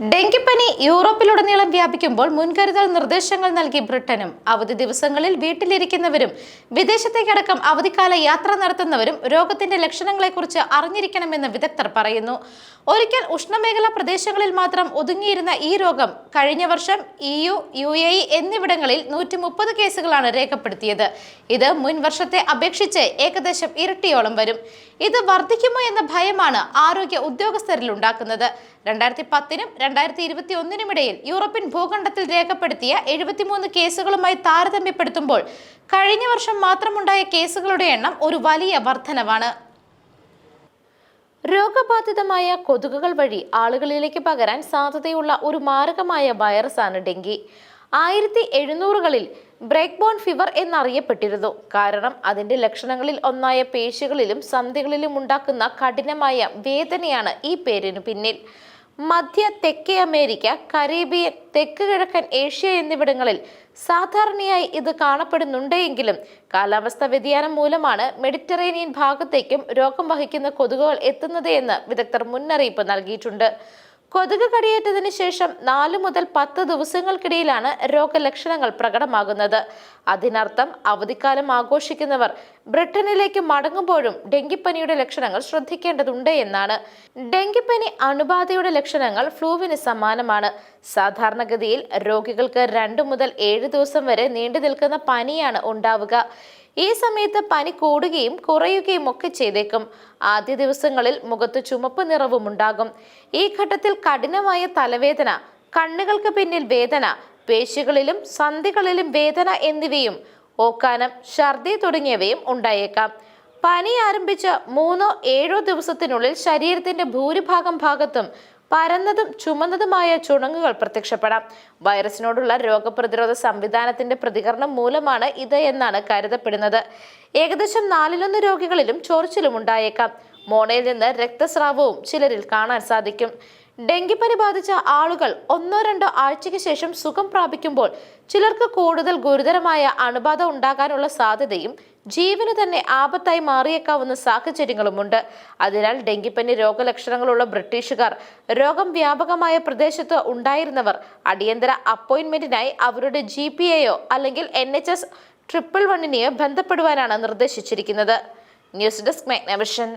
ഡെങ്കിപ്പനി യൂറോപ്പിലുടനീളം വ്യാപിക്കുമ്പോൾ മുൻകരുതൽ നിർദ്ദേശങ്ങൾ നൽകി ബ്രിട്ടനും. അവധി ദിവസങ്ങളിൽ വീട്ടിലിരിക്കുന്നവരും വിദേശത്തേക്കടക്കം അവധിക്കാല യാത്ര നടത്തുന്നവരും രോഗത്തിന്റെ ലക്ഷണങ്ങളെക്കുറിച്ച് അറിഞ്ഞിരിക്കണമെന്ന് വിദഗ്ധർ പറയുന്നു. ഒരിക്കൽ ഉഷ്ണമേഖലാ പ്രദേശങ്ങളിൽ മാത്രം ഒതുങ്ങിയിരുന്ന ഈ രോഗം കഴിഞ്ഞ വർഷം EU, UAE എന്നിവിടങ്ങളിൽ 130 കേസുകളാണ് രേഖപ്പെടുത്തിയത്. ഇത് മുൻ വർഷത്തെ അപേക്ഷിച്ച് ഏകദേശം ഇരട്ടിയോളം വരും. ഇത് വർദ്ധിക്കുമോ എന്ന ഭയമാണ് ആരോഗ്യ ഉദ്യോഗസ്ഥരിൽ ഉണ്ടാക്കുന്നത്. 2010-നും 2021-നും ഇടയിൽ യൂറോപ്യൻ ഭൂഖണ്ഡത്തിൽ രേഖപ്പെടുത്തിയ 73 കേസുകളുമായി താരതമ്യപ്പെടുത്തുമ്പോൾ കഴിഞ്ഞ വർഷം മാത്രമുണ്ടായ കേസുകളുടെ എണ്ണം ഒരു വലിയ വർധനവാണ്. രോഗബാധിതമായ കൊതുകുകൾ വഴി ആളുകളിലേക്ക് പകരാൻ സാധ്യതയുള്ള ഒരു മാരകമായ വൈറസാണ് ഡെങ്കി. 1700-കളിൽ ബ്രേക്ക് ബോൺ ഫീവർ എന്നറിയപ്പെട്ടിരുന്നു. കാരണം അതിന്റെ ലക്ഷണങ്ങളിൽ ഒന്നായ പേശികളിലും സന്ധികളിലും ഉണ്ടാക്കുന്ന കഠിനമായ വേദനയാണ് ഈ പേരിനു പിന്നിൽ. മധ്യ തെക്കേ അമേരിക്ക, കരീബിയൻ, തെക്ക് കിഴക്കൻ ഏഷ്യ എന്നിവിടങ്ങളിൽ സാധാരണയായി ഇത് കാണപ്പെടുന്നുണ്ടെങ്കിലും കാലാവസ്ഥാ വ്യതിയാനം മൂലമാണ് മെഡിറ്ററേനിയൻ ഭാഗത്തേക്കും രോഗം വഹിക്കുന്ന കൊതുകുകൾ എത്തുന്നത് എന്ന് വിദഗ്ധർ മുന്നറിയിപ്പ് നൽകിയിട്ടുണ്ട്. കൊതുക് കടിയേറ്റതിന് ശേഷം 4 മുതൽ 10 ദിവസങ്ങൾക്കിടയിലാണ് രോഗലക്ഷണങ്ങൾ പ്രകടമാകുന്നത്. അതിനർത്ഥം അവധിക്കാലം ആഘോഷിക്കുന്നവർ ബ്രിട്ടനിലേക്ക് മടങ്ങുമ്പോഴും ഡെങ്കിപ്പനിയുടെ ലക്ഷണങ്ങൾ ശ്രദ്ധിക്കേണ്ടതുണ്ട് എന്നാണ്. ഡെങ്കിപ്പനി അണുബാധയുടെ ലക്ഷണങ്ങൾ ഫ്ലൂവിന് സമാനമാണ്. സാധാരണഗതിയിൽ രോഗികൾക്ക് 2 മുതൽ 7 ദിവസം വരെ നീണ്ടു നിൽക്കുന്ന പനിയാണ് ഉണ്ടാവുക. ഈ സമയത്ത് പനി കൂടുകയും കുറയുകയും ഒക്കെ ചെയ്തേക്കും. ആദ്യ ദിവസങ്ങളിൽ മുഖത്ത് ചുമപ്പ് നിറവും ഉണ്ടാകും. ഈ ഘട്ടത്തിൽ കഠിനമായ തലവേദന, കണ്ണുകൾക്ക് പിന്നിൽ വേദന, പേശികളിലും സന്ധികളിലും വേദന എന്നിവയും ഓക്കാനം, ഛർദി തുടങ്ങിയവയും ഉണ്ടായേക്കാം. പനി ആരംഭിച്ച 3-7 ദിവസത്തിനുള്ളിൽ ശരീരത്തിന്റെ ഭൂരിഭാഗം ഭാഗത്തും പരന്നതും ചുമന്നതുമായ ചുണങ്ങുകൾ പ്രത്യക്ഷപ്പെടാം. വൈറസിനോടുള്ള രോഗപ്രതിരോധ സംവിധാനത്തിന്റെ പ്രതികരണം മൂലമാണ് ഇത് എന്നാണ് കരുതപ്പെടുന്നത്. ഏകദേശം 4/1 രോഗികളിലും ചൊറിച്ചിലും ഉണ്ടായേക്കാം. മോണയിൽ നിന്ന് രക്തസ്രാവവും ചിലരിൽ കാണാൻ സാധിക്കും. ഡെങ്കിപ്പനി ബാധിച്ച ആളുകൾ 1-2 ആഴ്ചയ്ക്ക് ശേഷം സുഖം പ്രാപിക്കുമ്പോൾ ചിലർക്ക് കൂടുതൽ ഗുരുതരമായ അണുബാധ ഉണ്ടാകാനുള്ള സാധ്യതയും ജീവന് തന്നെ ആപത്തായി മാറിയേക്കാവുന്ന സാഹചര്യങ്ങളുമുണ്ട്. അതിനാൽ ഡെങ്കിപ്പനി രോഗലക്ഷണങ്ങളുള്ള ബ്രിട്ടീഷുകാർ, രോഗം വ്യാപകമായ പ്രദേശത്ത് ഉണ്ടായിരുന്നവർ അടിയന്തര അപ്പോയിന്റ്മെന്റിനായി അവരുടെ GPയെയോ അല്ലെങ്കിൽ NHS 111നെയോ ബന്ധപ്പെടുവാനാണ് നിർദ്ദേശിച്ചിരിക്കുന്നത്. News desk, Magnavision.